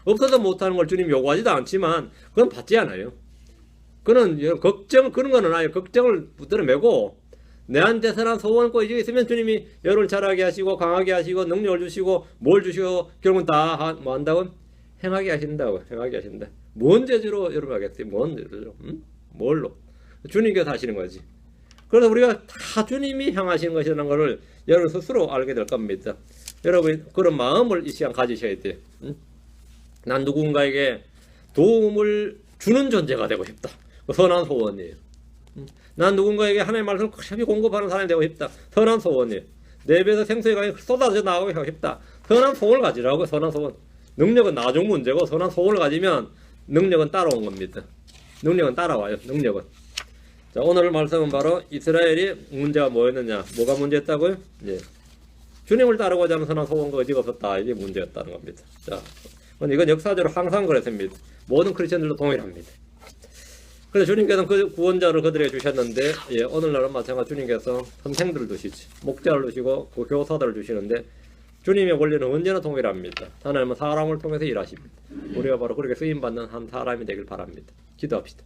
없어서 못하는 걸 주님이 요구하지도 않지만 그건 받지 않아요. 그런 그런 거는 아예 걱정을 붙들어 매고 내한테 선한 소원과 의지가 있으면 주님이 여러분을 잘하게 하시고 강하게 하시고 능력을 주시고 뭘 주시고 결국은 다 뭐 한다고? 행하게 하신다고. 행하게 하신다. 뭔 재주로 여러분 하겠어요? 뭔 재주로? 뭘로? 주님께서 하시는 거지. 그래서 우리가 다 주님이 향하시는 것이라는 것을 여러분 스스로 알게 될 겁니다. 여러분 그런 마음을 이 시간 가지셔야 돼요. 난 누군가에게 도움을 주는 존재가 되고 싶다. 선한 소원이에요. 난 누군가에게 하나님의 말씀을 크게 공급하는 사람이 되고 싶다. 선한 소원이에요. 내 배에서 생수의 강이 쏟아져 나가고 싶다. 선한 소원을 가지라고. 선한 소원. 능력은 나중 문제고 선한 소원을 가지면 능력은 따라온 겁니다. 능력은 따라와요. 능력은. 자, 오늘 말씀은 바로 이스라엘이 문제가 뭐였느냐. 뭐가 문제였다고요? 예. 주님을 따르고자 하는 선한 소원과 의지가 없었다. 이게 문제였다는 겁니다. 자, 이건 역사적으로 항상 그랬습니다. 모든 크리스천들도 동일합니다. 그래서 주님께서는 그 구원자를 그들에게 주셨는데, 예, 오늘날은 마찬가지로 주님께서 선생들을 두시지, 목자를 두시고 그 교사들을 주시는데, 주님의 원리는 언제나 동일합니다. 하나님은 사람을 통해서 일하십니다. 우리가 바로 그렇게 쓰임받는 한 사람이 되길 바랍니다. 기도합시다.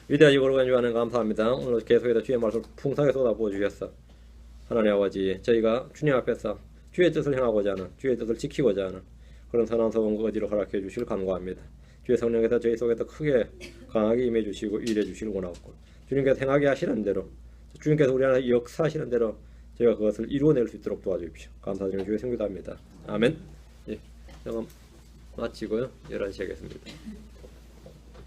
위대하시고 거룩한 주님 감사합니다. 오늘 계속해서 주의 말씀을 풍성하게 쏟아부어 주셨어. 하나님 아버지, 저희가 주님 앞에서 주의 뜻을 행하고자 하는, 주의 뜻을 지키고자 하는 그런 선한 소원과 의지를 허락해 주시길 간구합니다. 주의 성령께서 저희 속에 더 크게 강하게 임해 주시고 일해 주시길 원하옵고, 주님께서 행하게 하시는 대로, 주님께서 우리 안에 역사하시는 대로 저희가 그것을 이루어낼 수 있도록 도와주십시오. 감사드리며 주의 성기도합니다. 아멘. 예, 영업 마치고요. 11시 하겠습니다.